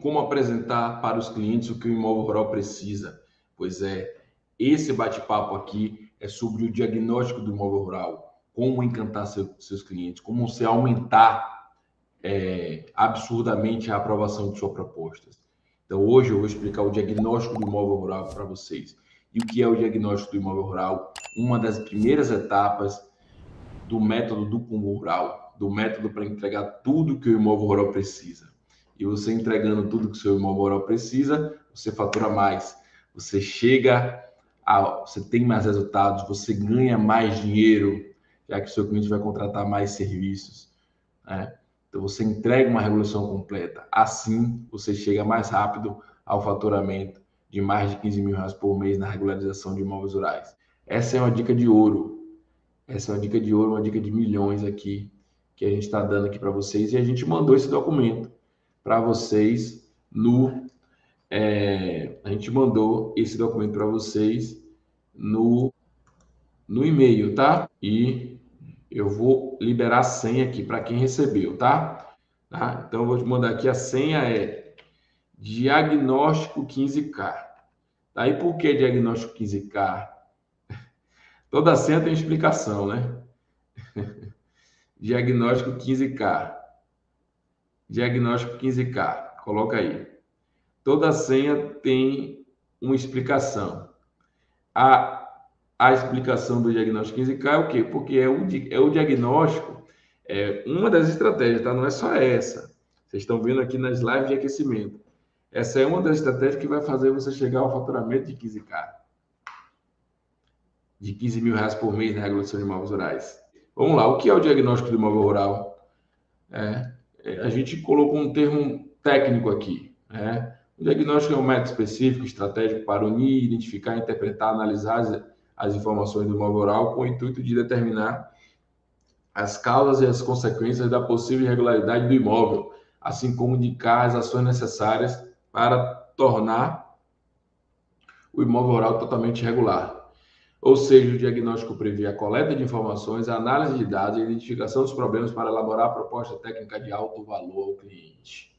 Como apresentar para os clientes o que o imóvel rural precisa? Pois é, esse bate-papo aqui é sobre o diagnóstico do imóvel rural, como encantar seus clientes, como você aumentar absurdamente a aprovação de suas propostas. Então, hoje eu vou explicar o diagnóstico do imóvel rural para vocês. E o que é o diagnóstico do imóvel rural? Uma das primeiras etapas do método do Pombo Rural, do método para entregar tudo que o imóvel rural precisa. E você entregando tudo que o seu imóvel rural precisa, você fatura mais, você você tem mais resultados, você ganha mais dinheiro, já que o seu cliente vai contratar mais serviços, né? Então você entrega uma regulação completa. Assim, você chega mais rápido ao faturamento de mais de 15 mil reais por mês na regularização de imóveis rurais. Essa é uma dica de ouro. Essa é uma dica de ouro, uma dica de milhões aqui que a gente está dando aqui para vocês, e a gente mandou esse documento para vocês a gente mandou esse documento para vocês no e-mail, tá? E eu vou liberar a senha aqui para quem recebeu, tá? Então eu vou te mandar aqui, a senha é diagnóstico 15K. Tá? E por que diagnóstico 15K? Toda senha tem explicação, né? Diagnóstico 15K. Diagnóstico 15K. Coloca aí. Toda senha tem uma explicação. A explicação do diagnóstico 15K é o quê? Porque é o diagnóstico, uma das estratégias, tá? Não é só essa. Vocês estão vendo aqui nas lives de aquecimento. Essa é uma das estratégias que vai fazer você chegar ao faturamento de 15K. De 15 mil reais por mês na regulação de imóveis rurais. Vamos lá, o que é o diagnóstico do imóvel rural? A gente colocou um termo técnico aqui. O diagnóstico é um método específico, estratégico para unir, identificar, interpretar, analisar as informações do imóvel rural com o intuito de determinar as causas e as consequências da possível irregularidade do imóvel, assim como indicar as ações necessárias para tornar o imóvel rural totalmente regular. Ou seja, o diagnóstico prevê a coleta de informações, a análise de dados e a identificação dos problemas para elaborar a proposta técnica de alto valor ao cliente.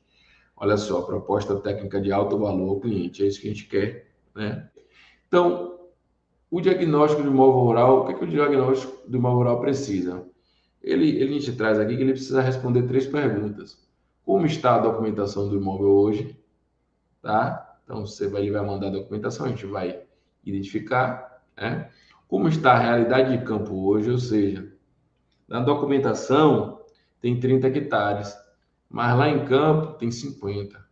Olha só, proposta técnica de alto valor ao cliente, é isso que a gente quer, né? Então, o diagnóstico do imóvel rural, o que é que o diagnóstico do imóvel rural precisa? Ele a gente traz aqui que ele precisa responder 3 perguntas. Como está a documentação do imóvel hoje? Tá? Então, ele vai mandar a documentação, a gente vai identificar, né? Como está a realidade de campo hoje, ou seja, na documentação tem 30 hectares, mas lá em campo tem 50.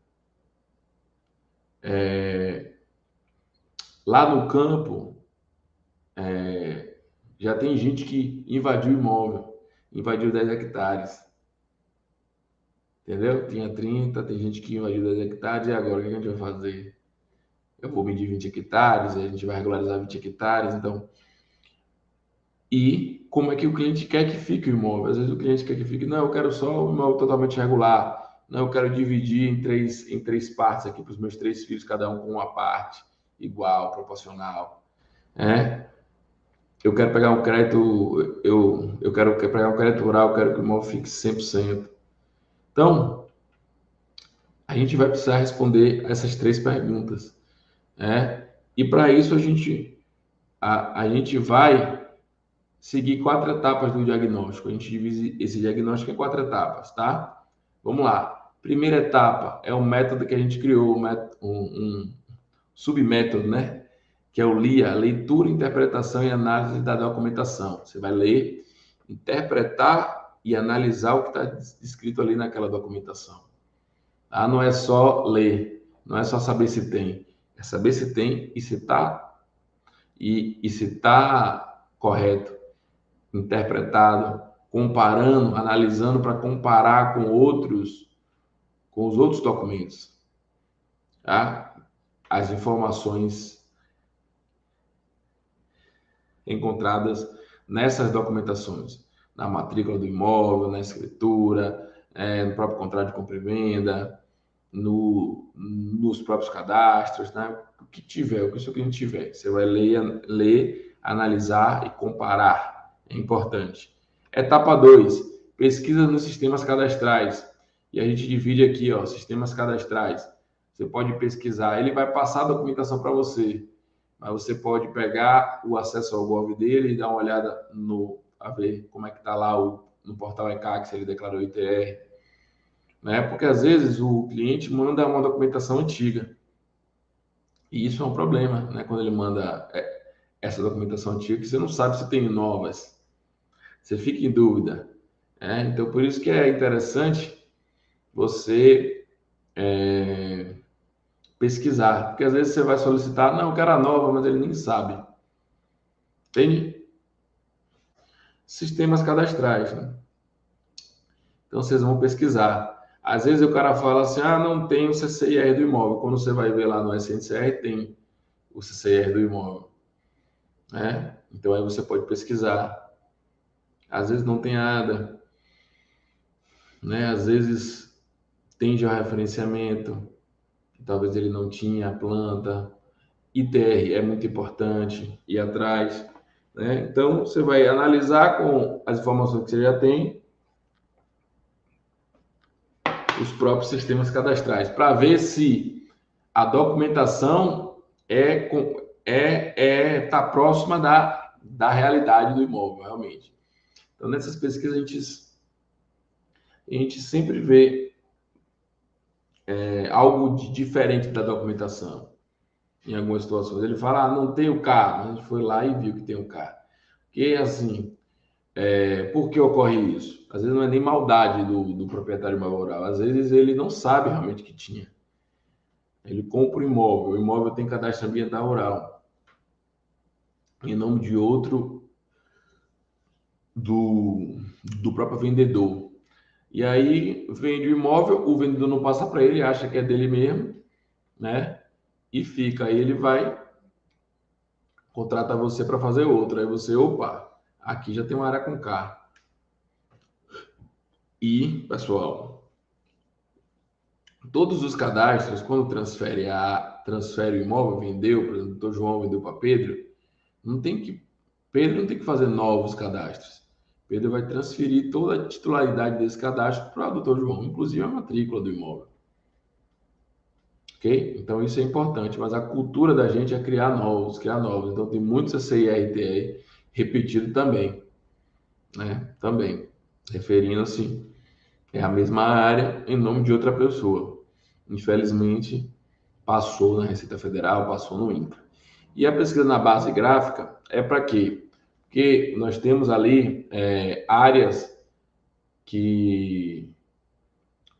Lá no campo, já tem gente que invadiu o imóvel, invadiu 10 hectares. Entendeu? Tinha 30, tem gente que invadiu 10 hectares, e agora o que a gente vai fazer? Eu vou medir 20 hectares, a gente vai regularizar 20 hectares, então. E como é que o cliente quer que fique o imóvel? Às vezes o cliente quer que fique, não, eu quero só o imóvel totalmente regular, não, eu quero dividir em três partes aqui para os meus 3 filhos, cada um com uma parte igual, proporcional. Eu quero pegar um crédito, eu quero pegar um crédito rural, eu quero que o imóvel fique 100%. Então, a gente vai precisar responder essas 3 perguntas, né? E para isso a gente vai seguir 4 etapas do diagnóstico. A gente divide esse diagnóstico em 4 etapas, tá? Vamos lá. Primeira etapa é o método que a gente criou, um submétodo, né? Que é o LIA, leitura, interpretação e análise da documentação. Você vai ler, interpretar e analisar o que está escrito ali naquela documentação. Tá? Não é só ler, não é só saber se tem, é saber se tem e se está correto, interpretado, comparando, analisando para comparar com os outros documentos, tá? As informações encontradas nessas documentações, na matrícula do imóvel, na escritura, no próprio contrato de compra e venda, nos próprios cadastros, né? O que tiver, o que o seu cliente tiver, você vai ler, analisar e comparar. É importante. Etapa 2, pesquisa nos sistemas cadastrais. E a gente divide aqui, ó, sistemas cadastrais. Você pode pesquisar, ele vai passar a documentação para você, mas você pode pegar o acesso ao Gov dele e dar uma olhada a ver como é que está lá no portal ECAC, se ele declarou ITR, né? Porque às vezes o cliente manda uma documentação antiga, e isso é um problema, né? Quando ele manda essa documentação antiga, que você não sabe se tem novas, você fica em dúvida, né? Então, por isso que é interessante você pesquisar, porque às vezes você vai solicitar, não, eu quero a nova, mas ele nem sabe. Entende? Sistemas cadastrais, né? Então, vocês vão pesquisar. Às vezes o cara fala assim, não tem o CCIR do imóvel. Quando você vai ver lá no SNCR, tem o CCIR do imóvel, né? Então, aí você pode pesquisar. Às vezes não tem nada, né? Às vezes tem georreferenciamento, talvez ele não tinha a planta. ITR é muito importante, ir atrás, né? Então, você vai analisar com as informações que você já tem, os próprios sistemas cadastrais, para ver se a documentação tá próxima da realidade do imóvel, realmente. Então, nessas pesquisas, a gente sempre vê algo diferente da documentação. Em algumas situações, ele fala, não tem o carro, mas a gente foi lá e viu que tem o carro. Porque, assim, por que ocorre isso? Às vezes não é nem maldade do proprietário imóvel rural, às vezes ele não sabe realmente que tinha. Ele compra o imóvel tem cadastro ambiental rural, em nome de outro do próprio vendedor. E aí vende o imóvel, o vendedor não passa para ele, acha que é dele mesmo, né? E fica. Aí ele vai, contrata você para fazer outro. Aí você, opa, aqui já tem uma área com carro. E, pessoal, todos os cadastros, quando transfere o imóvel, vendeu, por exemplo, o doutor João vendeu para Pedro, Pedro não tem que fazer novos cadastros. Pedro vai transferir toda a titularidade desse cadastro para o doutor João, inclusive a matrícula do imóvel. Ok? Então isso é importante, mas a cultura da gente é criar novos. Então tem muitos CCIR repetido também, né? Também, referindo-se a mesma área em nome de outra pessoa. Infelizmente, passou na Receita Federal, passou no INCRA. E a pesquisa na base gráfica é para quê? Porque nós temos ali áreas que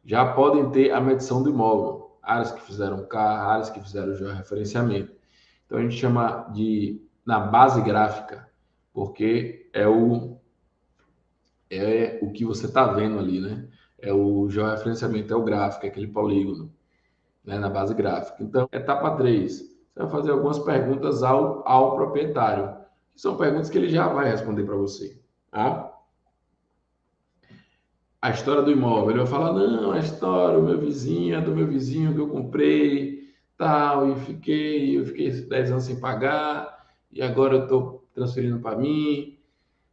já podem ter a medição do imóvel, áreas que fizeram CAR, áreas que fizeram georreferenciamento. Então a gente chama de na base gráfica, porque é o que você está vendo ali, né? É o georreferenciamento, é o gráfico, é aquele polígono, né? Na base gráfica. Então, etapa 3, você vai fazer algumas perguntas ao proprietário, que são perguntas que ele já vai responder para você, tá? A história do imóvel. Ele vai falar, não, a história, o meu vizinho, é do meu vizinho que eu comprei, tal, e eu fiquei 10 anos sem pagar, e agora eu estou transferindo para mim,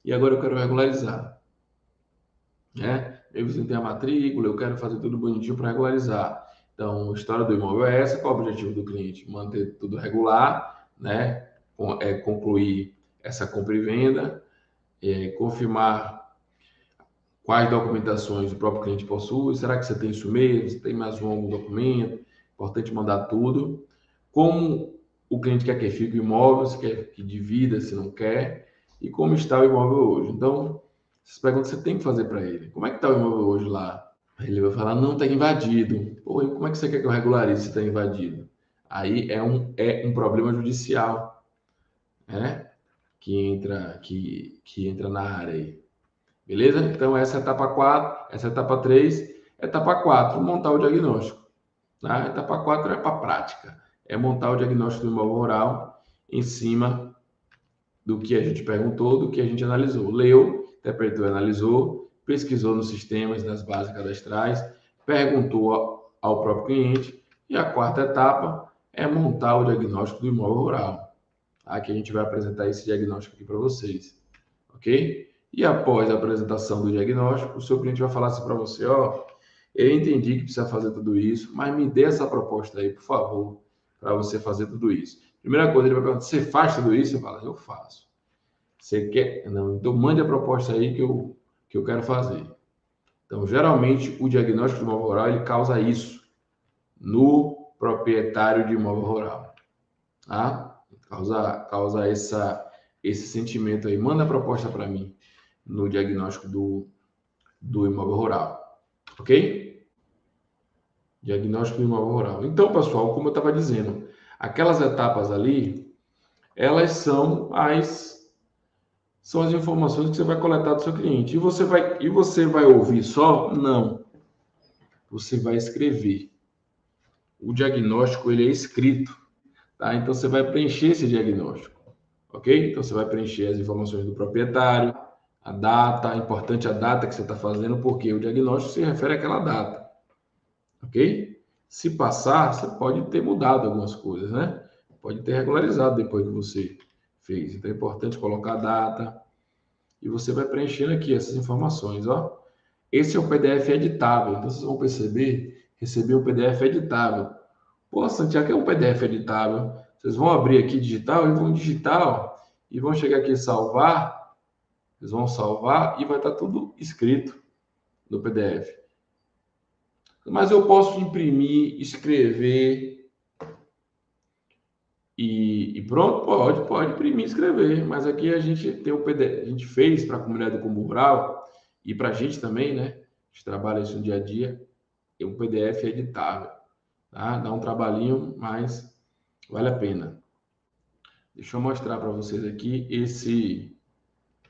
e agora eu quero regularizar, né? Meu vizinho tem a matrícula, eu quero fazer tudo bonitinho para regularizar. Então, a história do imóvel é essa, qual é o objetivo do cliente? Manter tudo regular, né? Concluir essa compra e venda, confirmar quais documentações o próprio cliente possui, será que você tem isso mesmo, se tem mais algum documento, importante mandar tudo, como o cliente quer que fique o imóvel, se quer que divida, se não quer, e como está o imóvel hoje. Então, essas perguntas você tem que fazer para ele. Como é que está o imóvel hoje lá? Ele vai falar, não, está invadido. Pô, e como é que você quer que eu regularize se está invadido? Aí é um problema judicial, né? Que entra na área aí. Beleza? Então, essa é a etapa 4, essa é a etapa 3. Etapa 4, montar o diagnóstico. Tá? Etapa 4 é para prática. É montar o diagnóstico do imóvel rural em cima do que a gente perguntou, do que a gente analisou. Leu, interpretou e analisou, pesquisou nos sistemas, nas bases cadastrais, perguntou ao próprio cliente. E a quarta etapa é montar o diagnóstico do imóvel rural. Tá? Que a gente vai apresentar esse diagnóstico aqui para vocês. Ok? E após a apresentação do diagnóstico, o seu cliente vai falar assim para você, ó, eu entendi que precisa fazer tudo isso, mas me dê essa proposta aí, por favor, para você fazer tudo isso. Primeira coisa, ele vai perguntar, você faz tudo isso? Eu falo, eu faço. Você quer? Não, então mande a proposta aí que eu quero fazer. Então, geralmente, o diagnóstico do imóvel rural, ele causa isso no proprietário de imóvel rural. Tá? Causa esse sentimento aí. Manda a proposta para mim no diagnóstico do imóvel rural. Ok? Diagnóstico do imóvel rural. Então, pessoal, como eu estava dizendo, aquelas etapas ali, elas são as informações que você vai coletar do seu cliente. E você vai ouvir só? Não. Você vai escrever. O diagnóstico, ele é escrito, tá? Então, você vai preencher esse diagnóstico, ok? Então, você vai preencher as informações do proprietário, a data, é importante a data que você está fazendo, porque o diagnóstico se refere àquela data, ok? Se passar, você pode ter mudado algumas coisas, né? Pode ter regularizado depois que você fez. Então, é importante colocar a data e você vai preenchendo aqui essas informações, ó. Esse é o PDF editável, então vocês vão receber o PDF editável. Pô, Santiago, é um PDF editável. Vocês vão abrir aqui digital e vão digitar, ó, e vão chegar aqui salvar. Vocês vão salvar e vai estar tudo escrito no PDF. Mas eu posso imprimir, escrever e pronto? Pode imprimir e escrever. Mas aqui a gente tem o PDF, a gente fez para a comunidade do Combo Rural e para a gente também, né? A gente trabalha isso no dia a dia. É um PDF editável, tá? Dá um trabalhinho, mas vale a pena. Deixa eu mostrar para vocês aqui esse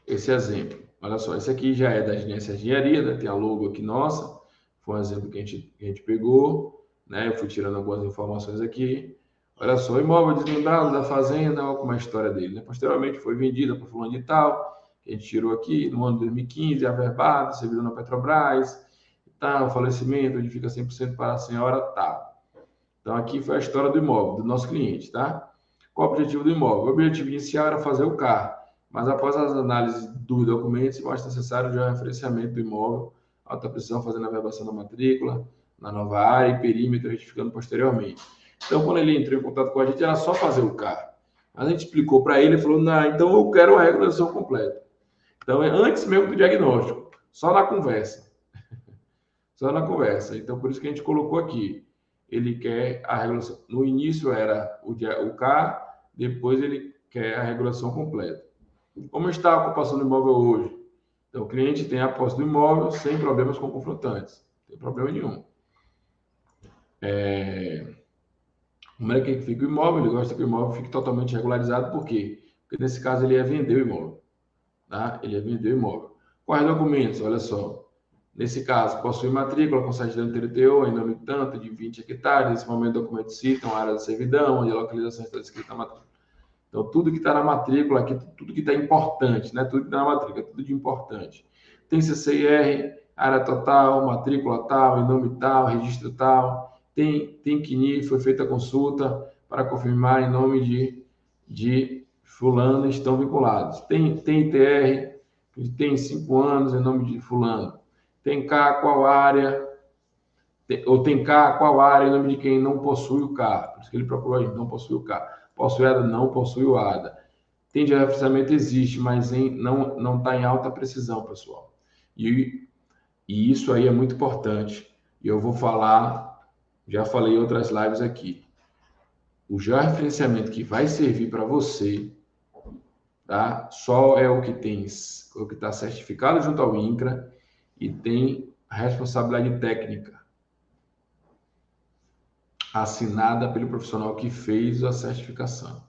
exemplo. Olha só, esse aqui já é da Agência Engenharia, né? Tem a logo aqui nossa. Foi um exemplo que a gente pegou, né? Eu fui tirando algumas informações aqui. Olha só, imóvel desmembrado da fazenda, olha como é a história dele, né? Posteriormente foi vendida para fulano de tal, que a gente tirou aqui no ano de 2015, averbado, servido na Petrobras, tal, falecimento, onde fica 100% para a senhora tal. Então aqui foi a história do imóvel, do nosso cliente, tá? Qual o objetivo do imóvel? O objetivo inicial era fazer o CAR, mas após as análises dos documentos, se mostra necessário já o referenciamento do imóvel, alta precisão, fazendo a averbação da matrícula, na nova área e perímetro, retificando posteriormente. Então, quando ele entrou em contato com a gente, era só fazer o CAR. A gente explicou para ele, ele falou, não, então eu quero a regulação completa. Então, é antes mesmo do diagnóstico, só na conversa. Só na conversa. Então, por isso que a gente colocou aqui. Ele quer a regulação. No início era o CAR, depois ele quer a regulação completa. Como está a ocupação do imóvel hoje? Então, o cliente tem a posse do imóvel sem problemas com confrontantes. Não tem problema nenhum. Como é que fica o imóvel? Ele gosta que o imóvel fique totalmente regularizado. Por quê? Porque nesse caso ele ia vender o imóvel. Tá? Ele ia vender o imóvel. Quais documentos? Olha só. Nesse caso, possui matrícula com certidão de TTO em nome tanto de 20 hectares. Nesse momento, o documento cita a área da servidão, onde a localização está descrita na matrícula. Então, tudo que está na matrícula aqui, tudo que está importante, né? Tudo que está na matrícula, tudo de importante. Tem CCIR, área total, matrícula tal, em nome tal, registro tal. Tem CNI, foi feita a consulta para confirmar em nome de fulano estão vinculados. Tem ITR, tem 5 anos em nome de fulano. Tem K, qual área? Ou tem K, qual área em nome de quem não possui o K? Por isso que ele procurou aí, não possui o K. Possuída, não possui o ADA. Tem de referenciamento? Existe, mas não está em alta precisão, pessoal. E isso aí é muito importante. E eu vou falar, já falei em outras lives aqui. O georreferenciamento que vai servir para você, tá? Só é o que está certificado junto ao INCRA e tem responsabilidade técnica assinada pelo profissional que fez a certificação.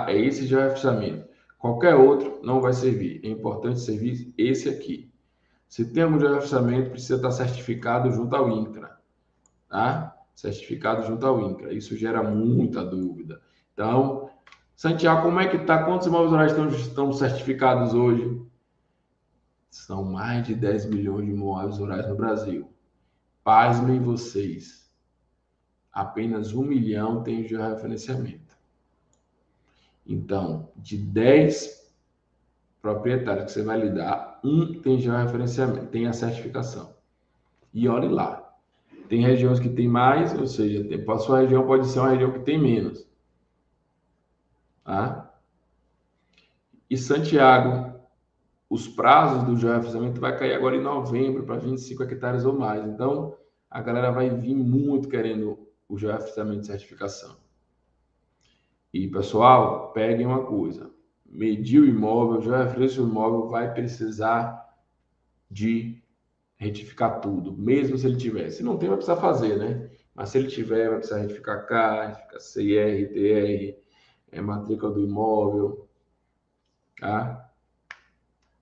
É esse georreferenciamento. Qualquer outro não vai servir. É importante servir esse aqui. Se temos georreferenciamento, precisa estar certificado junto ao INCRA. Tá? Certificado junto ao INCRA. Isso gera muita dúvida. Então, Santiago, como é que está? Quantos imóveis rurais estão certificados hoje? São mais de 10 milhões de imóveis rurais no Brasil. Pasmem vocês. Apenas 1 milhão tem georreferenciamento. Então, de 10 proprietários que você vai lidar, um tem georreferenciamento, tem a certificação. E olhe lá. Tem regiões que tem mais, ou seja, a sua região pode ser uma região que tem menos. Tá? E Santiago, os prazos do georreferenciamento vai cair agora em novembro para 25 hectares ou mais. Então, a galera vai vir muito querendo o georreferenciamento de certificação. E, pessoal, peguem uma coisa. Medir o imóvel, o georreferência do imóvel vai precisar de retificar tudo, mesmo se ele tiver. Se não tem, vai precisar fazer, né? Mas se ele tiver, vai precisar retificar CAR, retificar CIR, TR, matrícula do imóvel, tá?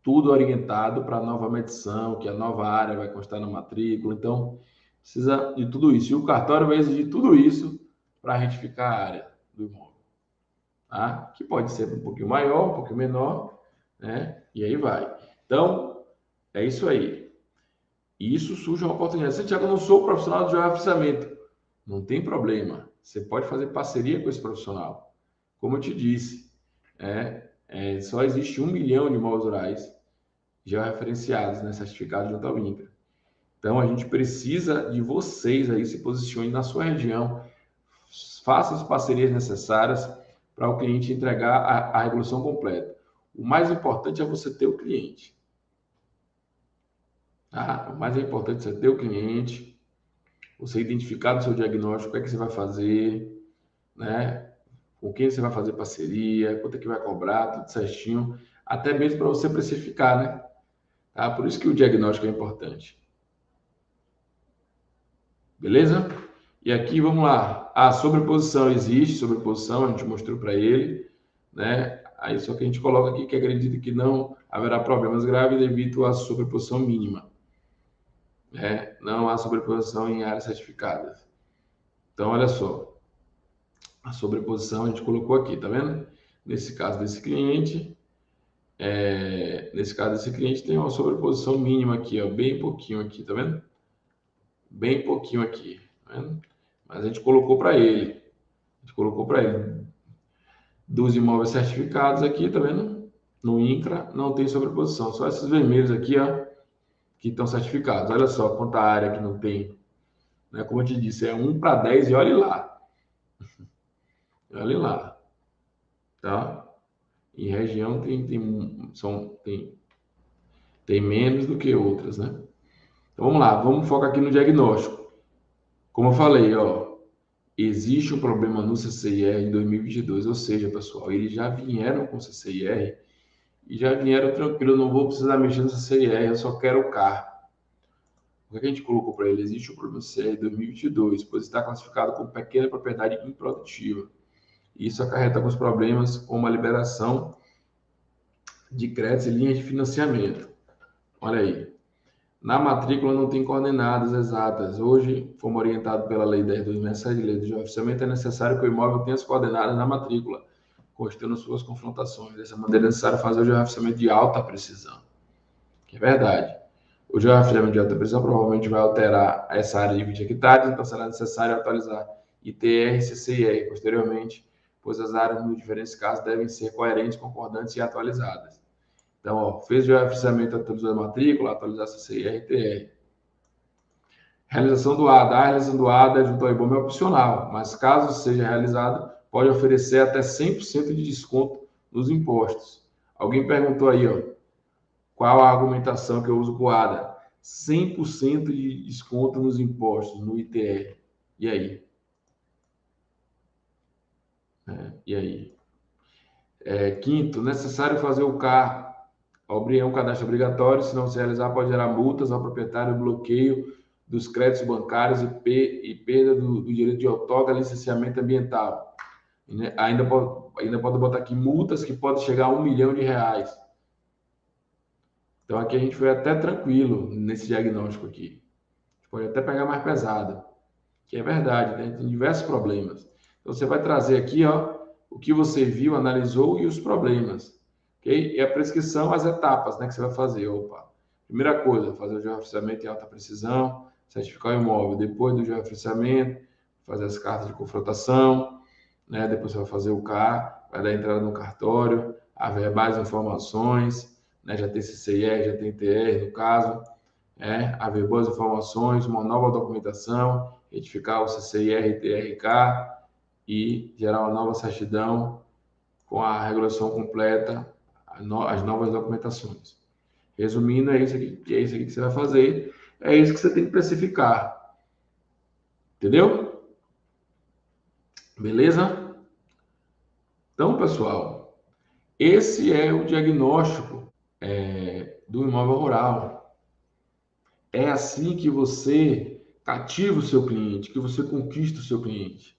Tudo orientado para a nova medição, que a nova área vai constar na matrícula. Então, precisa de tudo isso. E o cartório vai exigir tudo isso para retificar a área do imóvel. Tá? Que pode ser um pouquinho maior, um pouquinho menor, né? E aí vai. Então, é isso aí. E isso surge uma oportunidade. Santiago, eu não sou profissional de georreferenciamento. Não tem problema. Você pode fazer parceria com esse profissional. Como eu te disse, só existe 1 milhão de imóveis rurais georreferenciados, né, certificados junto ao INCRA. Então, a gente precisa de vocês aí, se posicionem na sua região, façam as parcerias necessárias para o cliente entregar a regulação completa. O mais importante é você ter o cliente. Tá? O mais importante é você ter o cliente, você identificar no seu diagnóstico o que é que você vai fazer, né? Com quem você vai fazer parceria, quanto é que vai cobrar, tudo certinho, até mesmo para você precificar, né? Tá? Por isso que o diagnóstico é importante. Beleza? E aqui, vamos lá. A sobreposição existe, sobreposição, a gente mostrou para ele, né? Aí só que a gente coloca aqui que acredita que não haverá problemas graves devido à sobreposição mínima. Né? Não há sobreposição em áreas certificadas. Então, olha só. A sobreposição a gente colocou aqui, tá vendo? Nesse caso desse cliente, tem uma sobreposição mínima aqui, ó, bem pouquinho aqui, tá vendo? Bem pouquinho aqui, tá vendo? Mas a gente colocou para ele. A gente colocou para ele. Dos imóveis certificados aqui, tá vendo? No INCRA não tem sobreposição, só esses vermelhos aqui, ó, que estão certificados. Olha só quanta área que não tem. Né? Como eu te disse, é 1 para 10 e olhe lá. Olhe lá. Tá? Em região tem menos do que outras, né? Então vamos lá, vamos focar aqui no diagnóstico. Como eu falei, ó, existe um problema no CCIR em 2022, ou seja, pessoal, eles já vieram com CCIR e já vieram tranquilo, eu não vou precisar mexer no CCIR, eu só quero o CAR. O que a gente colocou para ele? Existe um problema no CCIR em 2022, pois está classificado como pequena propriedade improdutiva. Isso acarreta alguns problemas, como a liberação de créditos e linhas de financiamento. Olha aí. Na matrícula não tem coordenadas exatas. Hoje, fomos orientados pela Lei 10.2007, Lei do Georreferenciamento, é necessário que o imóvel tenha as coordenadas na matrícula, constando suas confrontações. Dessa maneira, é necessário fazer o georreferenciamento de alta precisão. Que é verdade. O georreferenciamento de alta precisão provavelmente vai alterar essa área de 20 hectares, então será necessário atualizar ITR e CCIR posteriormente, pois as áreas, nos diferentes casos, devem ser coerentes, concordantes e atualizadas. Então, ó, fez o georreferenciamento, atualizou a matrícula, atualizar CCIR e TR. Realização do ADA. A realização do ADA junto ao IBOM é opcional, mas caso seja realizado, pode oferecer até 100% de desconto nos impostos. Alguém perguntou aí, ó, qual a argumentação que eu uso com o ADA? 100% de desconto nos impostos, no ITR. E aí? E aí? Quinto, necessário fazer o CAR. É um cadastro obrigatório, se não se realizar, pode gerar multas ao proprietário, bloqueio dos créditos bancários e perda do direito de outorga, licenciamento ambiental. Né? Ainda pode botar aqui multas que podem chegar a R$1 milhão. Então aqui a gente foi até tranquilo nesse diagnóstico aqui. A gente pode até pegar mais pesado, que é verdade, né? Tem diversos problemas. Então você vai trazer aqui, ó, o que você viu, analisou e os problemas. Okay? E a prescrição, as etapas, né, que você vai fazer. Opa, primeira coisa, fazer o georreferenciamento em alta precisão, certificar o imóvel. Depois do georreferenciamento, fazer as cartas de confrontação, né? Depois você vai fazer o CAR, vai dar entrada no cartório, averbais informações, né? Já tem CCIR, já tem TR no caso, haver boas informações, uma nova documentação, retificar o CCIR e TRK e gerar uma nova certidão com a regulação completa, as novas documentações. Resumindo, é isso aqui que você vai fazer, é isso que você tem que precificar. Entendeu? Beleza? Então, pessoal, esse é o diagnóstico do imóvel rural. É assim que você cativa o seu cliente, que você conquista o seu cliente.